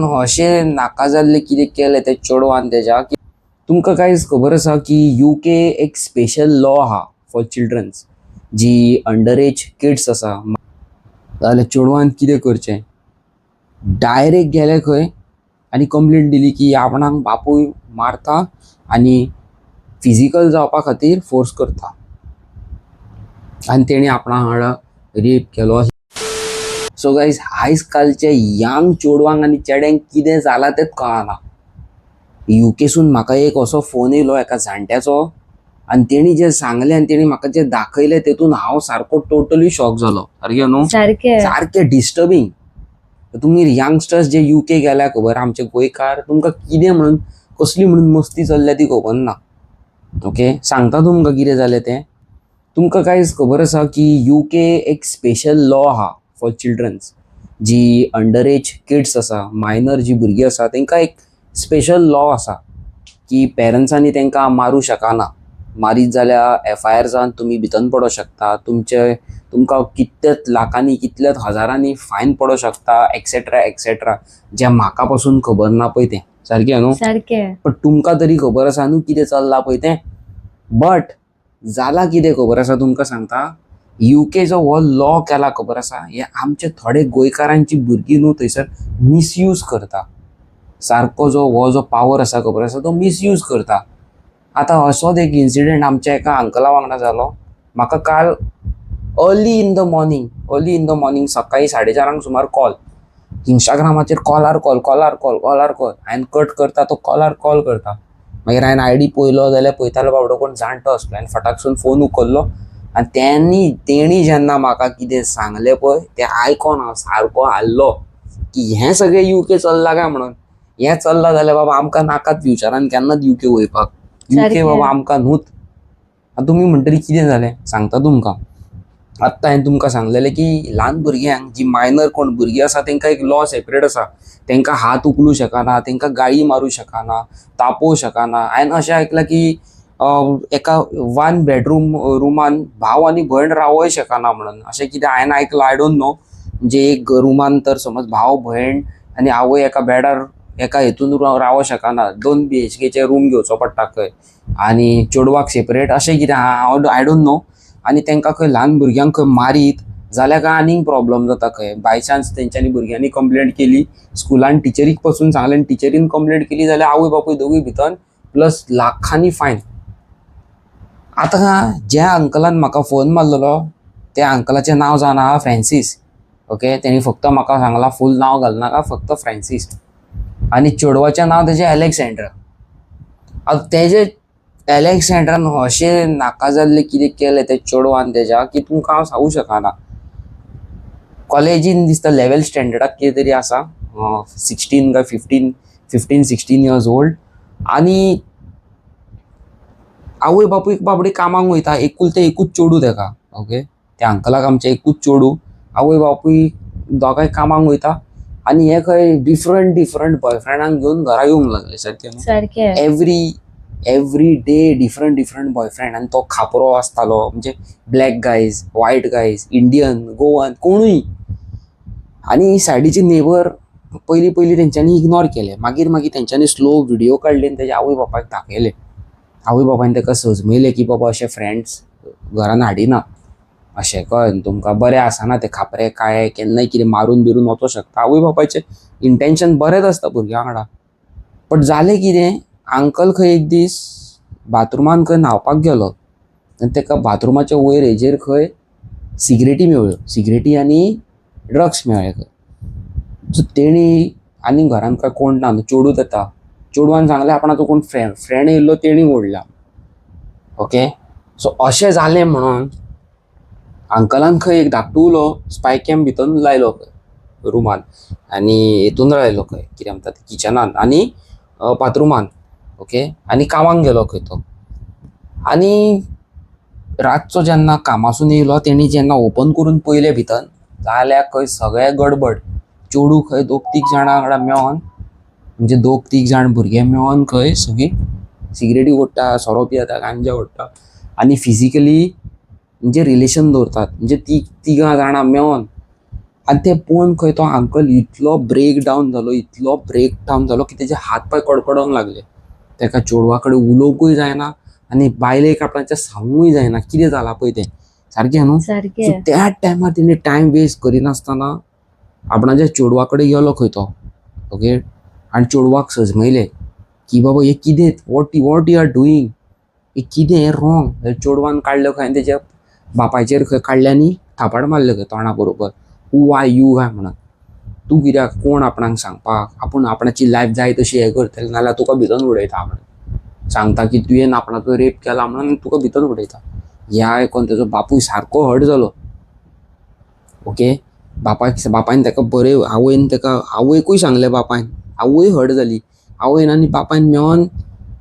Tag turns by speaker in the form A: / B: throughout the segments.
A: गँगस्टरान अशें नाका जाल्ले कितें केलें ते चेडवान तेज्या की तुमकां कांयच खबर आसा की UK एक स्पेशल लॉ आहा फॉर चिल्ड्रन्स जी अंडर एज किड्स आसा जाल्यार चेडवान कितें करचें डायरेक्ट गेले खंय आनी कंप्लेंट दिली की आपणाक बापूय मारता आनी फिजिकल जावपा खातीर फोर्स करता आनी तेणी आपणा वांगडा रेप केलो. सो गायज आयज कालचे यंग चेडवांक आनी चेड्यांक कितें जालां तेंच कळना. UKसून म्हाका एक असो फोन येयलो एका जाणट्याचो आनी तेणी जें सांगलें आनी तेणी म्हाका जें दाखयलें तेतून हांव सारको टोटली शॉक जालो. सारकें न्हू? सारकें डिस्टर्बिंग. तुमी यंगस्टर्स जे UK गेल्या खबर आमचे गोंयकार तुमकां कितें म्हणून कसली म्हणून मस्ती चल्ल्या ती खबर ना. ओके सांगता तुमकां कितें जालें तें. तुमकां कांयच खबर आसा की UK एक स्पेशल लॉ आहा फॉर चिल्ड्रन्स जी अंडर एज किड्स आसा मायनर जी भुरगीं आसा तांकां एक स्पेशल लॉ आसा की पेरंट्सांनी तांकां मारूं शकना. मारीत जाल्यार FIR जावन तुमी भितन पडों शकता. तुमकां कितलेच लाखांनी कितलेच हजारांनी फायन पडों शकता एक्सेट्रा एक्सेट्रा जें म्हाका पासून खबर ना पळय तें. सारकें न्हू?
B: सारकें.
A: पण तुमकां तरी खबर आसा न्हू कितें चल्लां पळय तें. बट जालां कितें खबर आसा तुमकां सांगता. UKचो हो लॉ केला खबर आसा हे आमचे थोडे गोंयकारांची भुरगीं न्हू थंयसर मिसयूज करता. सारको हो जो पावर आसा खबर आसा तो मिसयूज करता. आतां असोच एक इन्सिडेंट आमच्या एका अंकला वांगडा जालो. म्हाका काल अर्ली इन द मॉर्निंग सकाळी 4:30 सुमार कॉल. इंस्टाग्रामाचेर कॉलार कॉल. हांवें कट करता तो कॉलार कॉल करता. मागीर हांवें ID पळयलो जाल्यार पळयतालो बाबडो कोण जाणटो असलो. हांवें फटाकसून फोन उखल्लो आनी तेणी जेन्ना म्हाका कितें सांगलें पळय तें आयकोन हांव सारको हाल्लो की हें सगळें UK चल्लां काय म्हणून. हें चल्लां जाल्यार बाबा आमकां नाकात फ्युचरान केन्नाच UK वयपाक. UK बाबा आमकां न्हूत. आतां तुमी म्हणटरी कितें जालें सांगता तुमकां. आत्तां हांवें तुमकां सांगलेलें की ल्हान भुरग्यांक जी मायनर कोण भुरगीं आसा तांकां एक लॉ सेपरेट आसा. तांकां हात उखलूं शकना, तांकां गाळी मारूं शकना, तापोवं शकना. हांवें अशें आयकलां की एका 1 बेडरूम रुमान भाव आनी भयण रावूय शकना म्हणून अशें कितें हांवें आयकलां. I don't know. म्हणजे एक रुमान तर समज भाव भयण आनी आवय एका बेडार एका हितून रावूं शकना. 2 BHKचे रूम घेवचो पडटा खंय आनी चेडवाक सेपरेट अशें कितें आय डोंट नो. आनी तांकां खंय ल्हान भुरग्यांक खंय मारीत जाल्यार काय आनीक प्रॉब्लेम जाता खंय. बाय चान्स तेंच्यांनी भुरग्यांनी कंप्लेंट केली स्कुलान टिचरीक पासून सांगलें आनी टिचरीन कंप्लेंट केली जाल्यार आवय बापूय दोगूय भितर प्लस लाखांनी फायन. आतां ज्या अंकलान म्हाका फोन मारलेलो त्या अंकलाचें नांव जावन आहा फ्रँसीस. ओके तेणी फक्त म्हाका सांगलां फूल नांव घालनाका फक्त फ्रँसीस आनी चेडवाचें नांव तेजें अलेक्सेंड्रा. आतां तेजें अलेक्सेंड्रान अशें नाका जाल्लें कितें केलें तें चेडवान तेज्या की तुमकां हांव सांगूं शकना. कॉलेजीन दिसता लेवल स्टँडर्डाक कितें तरी आसा 16 काय 15-16 इयर्स ओल्ड आनी आवय बापूय बाबडे कामाक वयता. एकूच चेडूं तेका. ओके त्या अंकलाक आमच्या एकूच चेडूं. आवय बापूय दोगांय कामाक वयता आनी हे खंय डिफरंट बॉयफ्रेंडांक घेवन घरा येवंक लागले. सारकें. एवरी डे डिफरंट बॉयफ्रेंड आनी तो खापरो आसतालो. म्हणजे black guys, white guys, Indian, Goan कोणूय. आनी सायडीचे नेबर पयलीं तेंच्यांनी इग्नोर केले. मागीर तेंच्यांनी स्लो व्हिडिओ काडले आनी तेज्या आवय बापायक दाखयले. आवय बापायन ताका समजयलें की बाबा अशे फ्रेंड्स घरान हाडिना. अशें कळ्ळें तुमकां बरें आसना ते खापरे काळे केन्नाय कितें मारून बिरून वचूं शकता. आवय बापायचें इंटेंशन बरेंच आसता भुरग्यां वांगडा. बट जालें कितें अंकल खंय एक दीस बाथरुमान खंय न्हांवपाक गेलो आनी ताका बाथरुमाच्या वयर हेजेर खंय सिगरेटी मेळ्ळ्यो. सिगरेटी आनी ड्रग्स मेळ्ळे खंय. सो तेणी आनी घरान काय कोण ना न्हू चेडूच येता. चेडवान सांगलें आपणाचो कोण फ्रेंड येयल्लो तेणी ओडला. ओके सो अशें जालें म्हणून अंकलान खंय एक धाकटो उलो स्पायकॅम भितर लायलो खंय रुमान आनी हितून लायलो खंय कितें म्हणटा तें किचनान आनी बाथरुमान. ओके आनी कामाक गेलो खंय तो. आनी रातचो जेन्ना कामासून येयलो तेणी जेन्ना ओपन करून पयलें भितर जाल्यार खंय सगळें गडबड. चेडूं खंय 2-3 जाणां वांगडा मेळोन म्हणजे 2-3 जाण भुरगे मेळोन खंय सगळीं सिगरेटी ओडटा, सोरो पियेता, गांजा ओडटा आनी फिजिकली म्हणजे रिलेशन दवरतात. म्हणजे 3 जाणां मेळोन आनी ते पळोवन खंय तो अंकल इतलो ब्रेक डावन जालो की तेजे हात पाय कडकडोंक लागले. तेका चेडवा कडेन उलोवंकूय जायना आनी बायलेक आपणाचें सांगूंकय जायना कितें जालां पळय तें. सारकें न्हू? सो त्या टायमार तेणी टायम वेस्ट करिनासतना आपणाच्या चेडवा कडेन गेलो खंय तो. ओके. आनी चेडवाक सजमयलें की बाबा हें कितें, वॉट यू आर डुईंग, हें कितें, हें रॉंग. चेडवान काडलो खंय आनी तेच्या बापायचेर खंय काडलें आनी थापाड मारलें खंय तोंडा बरोबर. हू आर यू काय म्हणून. तूं कित्याक, कोण आपणाक सांगपाक, आपूण आपणाची लायफ जाय तशी हें करतलें नाल्यार तुका भितन उडयता म्हणून. सांगता की तुवें आपणाचो रेप केला म्हणून तुका भितन उडयता. हें आयकून तेजो बापूय सारको हर्ट जालो. ओके. बापायन तेका बरें, आवयकूय सांगलें बापायन. आवय हर्ट जाली. आवयन आनी बापायन मेळोन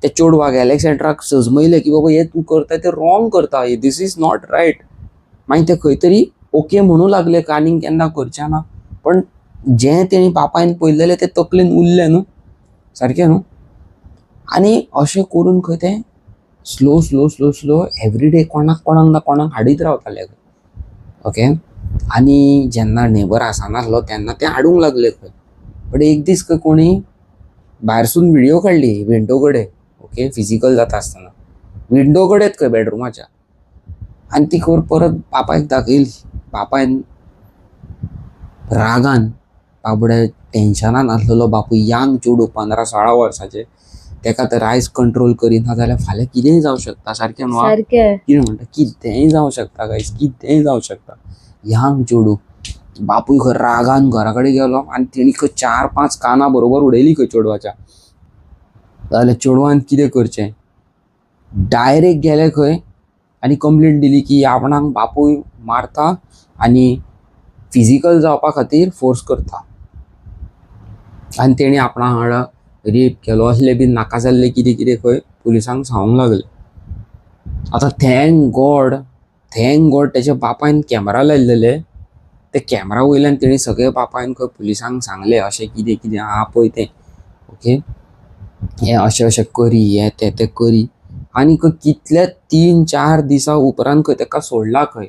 A: त्या चेडवाक एलेक्सेंड्राक सजमयलें की बाबा हें तूं करता तें रॉंग करता, दीस इज नॉट रायट. मागीर ते खंय तरी ओके म्हणूं लागले आनीक केन्ना करचें ना. पण जें तेणी बापायन पळयलेलें तें तकलेन उरलें न्हू. सारकें न्हू. आनी अशें करून खंय तें slow slow slow slow everyday कोणाक ना कोणाक हाडीत रावताले. ओके. आनी जेन्ना नेबर आसनासलो तेन्ना ते हाडूंक लागले खंय. बट एक दीस खंय कोणी भायरसून व्हिडियो काडली विंडो कडेन. ओके. फिजिकल जाता आसतना विंडो कडेच खंय बेडरुमाच्या. आनी ती खबर परत बापायक दाखयली. बापायन रागान, बाबड्या टेन्शनान आसलेलो बापूय, यंग चेडूं 15-16 वर्साचें, तेका तर आयज कंट्रोल करिना जाल्यार फाल्यां कितेंय जावं शकता. सारकें न्हू? कितें म्हणटा, कितेंय जावं शकता गायज, कितेंय जावं शकता. यंग चेडूं. बापूय खंय रागान घरा कडेन गेलो आनी तेणी खंय 4-5 कानां बरोबर उडयली खंय चेडवाच्या. जाल्यार चेडवान कितें करचें, डायरेक्ट गेले खंय आनी कंप्लेंट दिली की आपणाक बापूय मारता आनी फिजिकल जावपा खातीर फोर्स करता. आनी तेणी आपणा वांगडा रेप केलो असलें बीन नाका जाल्लें कितें कितें खंय पुलिसांक सांगूंक लागले. आतां थँक गॉड तेच्या बापायन कॅमेरा लायलेले. ते कॅमेरा वयल्यान तेणी सगळे बापायन खंय पुलिसांक सांगलें अशें कितें कितें आहा पळय तें. ओके. हें अशें अशें करी, हें तें करी. आनी खंय कितले 3-4 दिसा उपरांत खंय तेका सोडला खंय.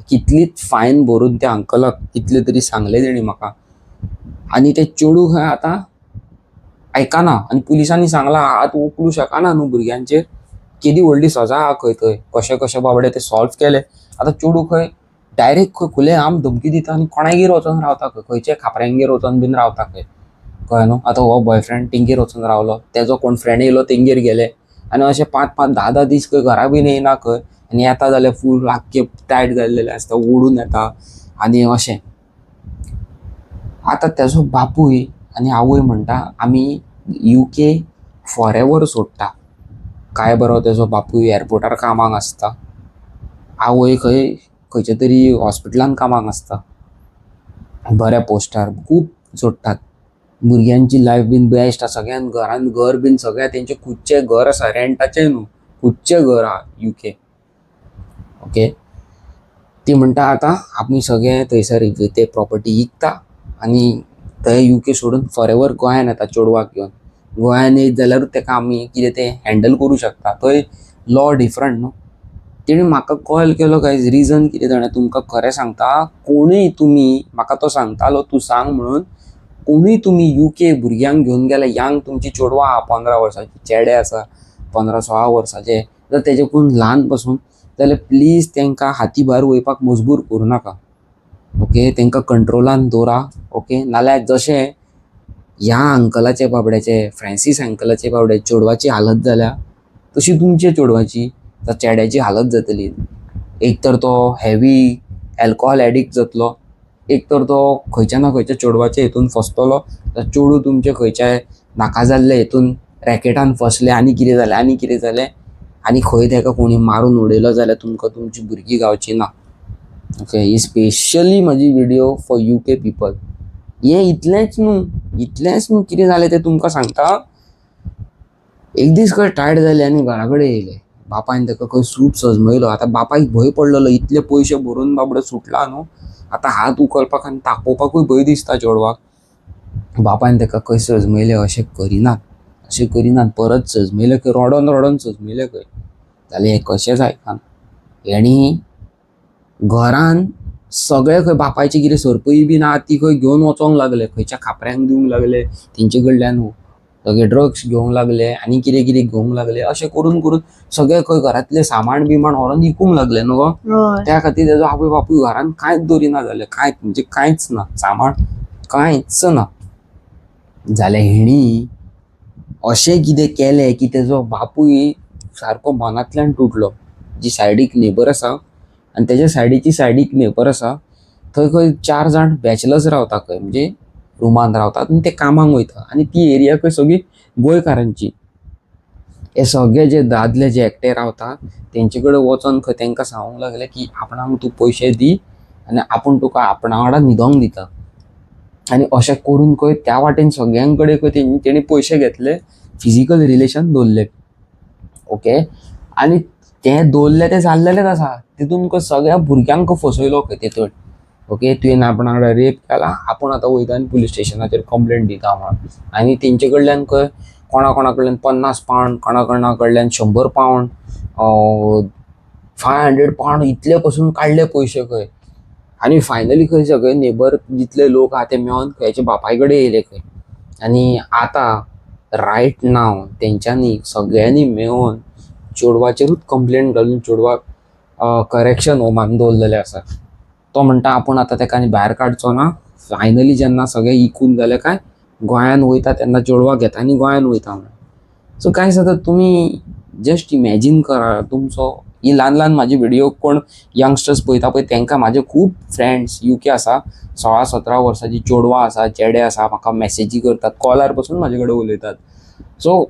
A: कितलीच फायन भरून त्या अंकलाक कितले तरी सांगलें तेणी म्हाका. आनी तें चेडूं खंय आतां आयकना आनी पुलिसांनी सांगलां हात उखलूं शकना न्हू भुरग्यांचेर. केदी व्हडली सजा आहा खंय थंय. कशें कशें बाबडे तें सॉल्व केलें. आतां चेडूं खंय डायरेक्ट खंय खुले आम धमकी दिता आनी कोणागेर वचोन रावता खंय, खंयचे खापऱ्यांगेर वचोन बीन रावता खंय. कळ्ळें न्हू. आतां हो बॉयफ्रेंड तेंगेर वचून रावलो, तेजो कोण फ्रेंड येयलो तेंगेर गेले आनी अशें 5-5, 10-10 दीस खंय घरा बीन येयना खंय. आनी येता जाल्यार फूल आख्खे टायट जाल्लेले आसता, ओडून येता आनी अशें. आतां तेजो बापूय आनी आवय म्हणटा आमी UK फॉरेवर सोडटा. काय बरो तेजो बापूय एअरपोर्टार कामाक आसता. आवय खंयच्या तरी हॉस्पिटलान कामाक आसता, बऱ्या पोस्टार. खूब सोडटात. भुरग्यांची लायफ बीन बेस्ट आसा. सगळ्यान घरान घर बीन सगळ्या तेंचें खुदचें घर आसा, रेंटाचें न्हू, खुदचें घर आहा UK. ओके. ती म्हणटा आतां आमी सगळे थंयसर ते प्रॉपर्टी विकता आनी थंय UK सोडून फॉरेवर गोंयान येता चेडवाक घेवन. गोंयान येयत जाल्यारूच तेका आमी कितें तें हँडल करूं शकता. थंय लॉ डिफरंट न्हू. तेणी म्हाका कॉल केलो गायज. रिजन कितें जाणा तुमकां खरें सांगता, कोणूय तुमी म्हाका तो सांगतालो तूं सांग म्हणून, कोणूय तुमी UK भुरग्यांक घेवन गेल्या, यंग तुमची चेडवां आहा 15 वर्साची, चेडे आसा 15-16 वर्साचे, जर तेजेकून ल्हान पासून, जाल्यार प्लीज तेंकां हाती भायर वयपाक मजबूर करूं नाका. ओके. तेंकां कंट्रोलान दवरा. ओके. नाल्यार जशें ह्या अंकलाचे बाबड्याचे, फ्रांसीस अंकलाचे बाबड्याचे चेडवाची हालत जाल्या तशी तुमचे चेडवाची, चेड्याची हालत जातली. एक तर तो हेवी एल्कोहॉल एडिक्ट जातलो, एक तर तो खंयच्या ना खंयच्या चेडवाच्या हितून फसतलो, चेडूं तुमचे खंयच्याय नाका जाल्ले हितून रॅकेटान फसले आनी कितें जालें आनी खंय तेका कोणी मारून उडयलो जाल्यार तुमकां तुमची भुरगीं गावची ना. ओके. ही स्पेशली म्हजी व्हिडियो फॉर UK पीपल. हें इतलेंच न्हू कितें जालें तें तुमकां सांगता. एक दीस खंय टायट जाले आनी घरा कडेन येयले. बापायन तेका खंय सूप सजमयलो. आतां बापायक भंय पडलेलो, इतले पयशे भरून बाबडो सुटला न्हू. आतां हात उखलपाक आनी तापोवपाकूय भंय दिसता चेडवाक. बापायन तेका खंय सजमयलें अशें करिनात परत सजमयलें खंय, रडोन सजमयलें खंय. जाल्यार हें कशेंच आयकना. हेणी घरान सगळे खंय बापायची कितें सरपळी बी ना ती खंय घेवन वचोंक लागले, खंयच्या खापऱ्यांक दिवंक लागले तेंचे कडल्यान सगळे ड्रग्स घेवंक लागले आनी कितें कितें घेवंक लागले. अशें करून करून सगळे खंय घरांतले सामान बिमान व्हरोन विकूंक लागले न्हू गो. त्या खातीर तेजो आवय बापूय घरान कांयच दवरिना जालें, कांयच म्हणजे कांयच ना सामान, कांयच ना जाल्यार हेणी अशें कितें केलें की तेजो बापूय सारको मनांतल्यान तुटलो. जी सायडीक नेबर आसा आनी तेज्या सायडीची सायडीक नेबर आसा थंय खंय 4 जाण बॅचलर्स रावता खंय म्हणजे रुमान रावतात आनी ते कामाक वयता आनी ती एरिया खंय सगळी गोंयकारांची. हे सगळे जे दादले जे एकटे रावता तेंचे कडेन वचोन खंय तांकां सांगूंक लागले की आपणाक तूं पयशे दी आनी आपूण तुका आपणा वांगडा न्हिदोंक दिता. आनी अशें करून खंय त्या वाटेन सगळ्यां कडेन खंय तेणी पयशे घेतले, फिजिकल रिलेशन दवरले. ओके. आनी तें दवरलें तें जाल्लेलेंच आसा, तितून खंय सगळ्या भुरग्यांक फसयलो खंय तेतून. ओके, तुवें आपणा वांगडा रेप केला, आपूण आतां वयता आनी पुलीस स्टेशनाचेर कंप्लेंट दिता म्हणून. आनी तेंचे कडल्यान खंय कोणा कडल्यान 50 पावंड, कोणा कडल्यान 100 पावंड, 500 पावंड इतले पसून काडले पयशे खंय. आनी फायनली खंय सगळे नेबर जितले लोक आहा ते मेळोन खंयचे बापाय कडेन येयले खंय. आनी आतां रायट नाव तेंच्यांनी सगळ्यांनी मेळोन चेडवाचेरूच कंप्लेंट घालून चेडवाक करेक्शन होमान दवरलेले आसा. तो म्हणटा आपूण आतां तेका आनी भायर काडचो ना. फायनली जेन्ना सगळें इकून जालें काय गोंयान वयता तेन्ना चेडवाक घेता आनी गोंयान वयता म्हणून. सो काय जाता तुमी जस्ट इमॅजीन करा तुमचो ही ल्हान ल्हान म्हाजी व्हिडिओ कोण यंगस्टर्स पळयता पळय तांकां म्हाजे खूब फ्रेंड्स UK आसा, 16-17 वर्सांची चेडवां आसा, चेडे आसा, म्हाका मॅसेजी करतात, कॉलार पसून म्हाजे कडेन उलयतात. सो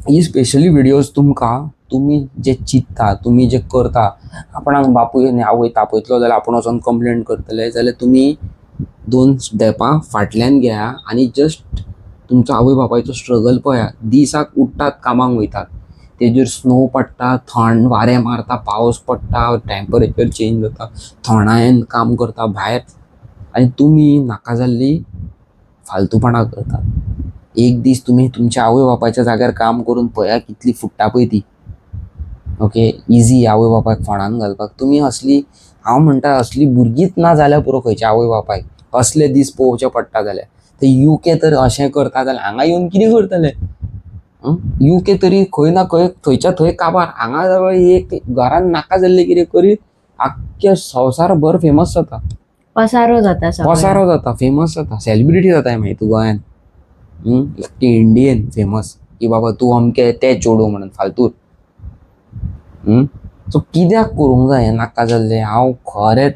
A: ही स्पेशली व्हिडिओज तुमकां तुमी जे चिंतता, तुमी जे करता, आपणाक बापूय आनी आवय तापयतलो जाल्यार आपूण वचोन कंप्लेंट करतले जाल्यार तुमी 2 स्टेपां फाटल्यान घेया आनी जस्ट तुमचो आवय बापायचो स्ट्रगल पळया. दिसाक उठ्ठात कामाक वयतात, तेजेर स्नो पडटा, थंड वारें मारता, पावस पडटा, टेंपरेचर चेंज जाता, थंडायेन काम करता भायर आनी तुमी नाका जाल्ली फालतूपणां करता. एक दीस तुमी तुमच्या आवय बापायच्या जाग्यार काम करून पळया कितली फुट्टा पळय ती. ओके, इजी आवय बापायक फोंडान घालपाक. तुमी असली हांव म्हणटा असली भुरगींच ना जाल्यार पुरो खंयच्या आवय बापायक असले दीस पळोवचे पडटा जाल्यार. ते UK तर अशें करता जाल्यार हांगा येवन कितें करतले. UK तरी खंय ना खंय थंयच्या थंय काबार, हांगा जवळ एक घरान नाका जाल्ले कितें करीत आख्ख्या संवसारभर फेमस जाता,
B: पसारो जाता,
A: फेमस जाता, सेलिब्रिटी जाता मागीर तूं गोंयान. ती इंडियन फेमस की बाबा तूं अमके ते चेडूं म्हणून फालतूर. सो कित्याक करूंक जाय नाका जाल्लें. हांव खरेंच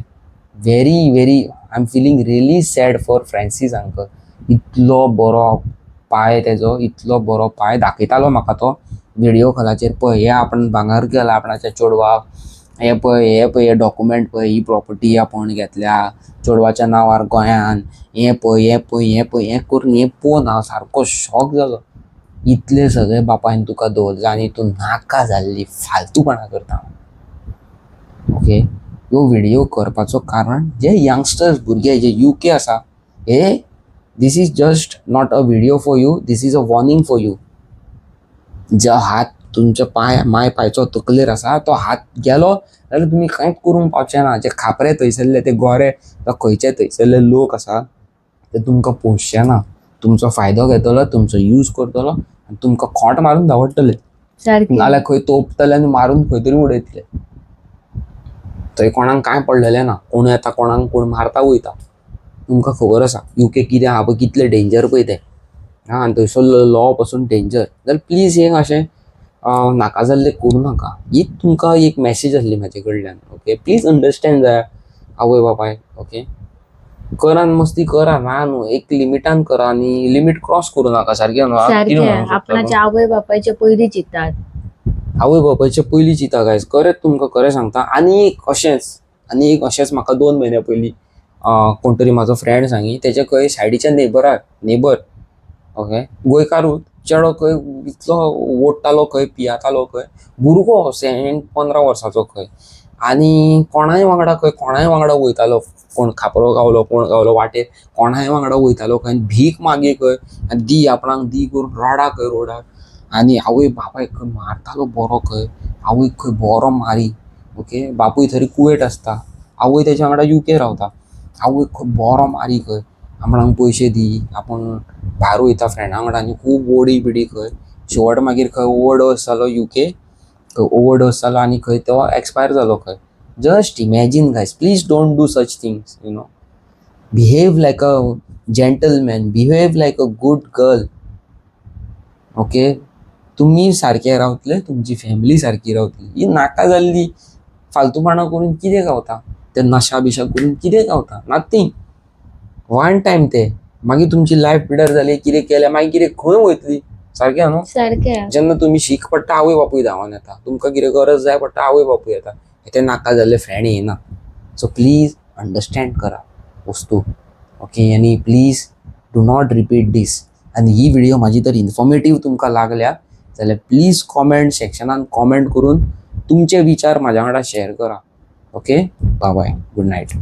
A: very I am feeling really sad for Francis uncle. इतलो बरो पांय तेजो, इतलो बरो पांय दाखयतालो म्हाका तो व्हिडिओ कॉलाचेर. पळय हे आपण भांगर केला आपणाच्या चेडवाक, हे पळय डॉक्युमेंट पळय, ही प्रॉपर्टी आपण घेतल्या चेडवाच्या नांवार गोंयान, हे करून हे पळोवन हांव सारको शॉक जालो. इतले सगळे बापायन तुका दवरले आनी तूं नाका जाल्ली फालतूपणां करता. ओके, ह्यो व्हिडिओ करपाचो कारण जे यंगस्टर्स भुरगे जे UK आसा हे this is just not a video for you, this is a warning for you. जो हात तुमच्या माय पायचो तकलेर आसा तो हात गेलो जाल्यार तुमी कांयच करूंक पावचे ना. जे खापरे थंयसरले ते गोरे खंयचे थंयसरले लोक आसा ते तुमकां पोसचे ना. तुमचो फायदो घेतलो, तुमचो यूज करतलो आनी तुमकां खोंट मारून धांवडटले, नाल्यार खंय तोपतले आनी मारून खंय तरी उडयतले. थंय कोणाक कांय पडलेलें ना, कोण येता कोणाक कोण मारता वयता. तुमकां खबर आसा UK कितें आहा पळय, कितलें डेंजर पळय तें. आनी थंयसरलो लॉ पासून डेंजर. जाल्यार प्लीज हे अशें नाका जाल्लें करूं नाका. हीच तुमकां एक मॅसेज आसली म्हाजे कडल्यान. ओके, प्लीज अंडरस्टँड जाय आवय बापाय. ओके, करान मस्ती करा ना न्हू, एक लिमिटान करा आनी लिमीट क्रॉस करूं नाका. सारकें न्हू.
B: आपणाच्या आवय बापायचे पयलीं चिंतात,
A: आवय बापायचे पयलीं चिंता गायज. खरेंच तुमकां खरें सांगता. आनी एक अशेंच म्हाका 2 म्हयने पयलीं कोण तरी म्हाजो फ्रेंड सांगी, तेजे खंय सायडीच्या नेबर ओके गोंयकारूच चेडो खंय इतलो ओडटालो खंय, पियातालो खंय, भुरगो 15 वर्साचो खंय, आनी कोणाय वांगडा वयतालो. कोण खापरो गावलो, कोण गावलो वाटेर, कोणाय वांगडा वयतालो खंय, भीक मागे खंय, आनी दी आपणाक दी करून रडा खंय रोडार. आनी आवय बापायक खंय मारतालो बरो खंय, आवयक खंय बरो मारी. ओके, बापूय थंय कुवेट आसता, आवय त्याच्या वांगडा UK रावता. आवय बरो मारी खंय, आपणाक पयशे दी, आपण भायर वयता फ्रेंडा वांगडा आनी खूब ओडी बिडी खंय. शेवट मागीर खंय ओवरडोस जालो UK, ओवरडोस जालो आनी खंय तो एक्सपायर जालो खंय. Just imagine guys, please don't do such things, you know. Behave like a gentleman, behave like a good girl. Okay, तुम्ही सारखे रावतले, तुमची फॅमिली सारखी रावतली. ही नाका जाल्ली फालतूपणा करून कितें गावता, ते नशा बिशा करून कितें गावता, नथींग. वन टायम ते मागीर तुमची लायफ पिड्यार जाली, कितें केलें मागीर कितें खंय वयतली, सारकें न्हू.
B: सारखें.
A: जेन्ना तुमी शीक पडटा आवय बापूय धांवन येता, तुमकां कितें गरज जाय पडटा आवय बापूय येता, ते नाका जाल्ले फ्रेंड येना. सो प्लीज अंडरस्टँड करा वस्तू. ओके, आनी प्लीज डू नॉट रिपीट दीस. आनी ही व्हिडिओ म्हाजी तर इन्फॉर्मेटीव तुमकां लागल्या जाल्यार प्लीज कॉमेंट सेक्शनान कॉमेंट करून तुमचे विचार म्हाज्या वांगडा शेअर करा. Okay, bye bye, good night.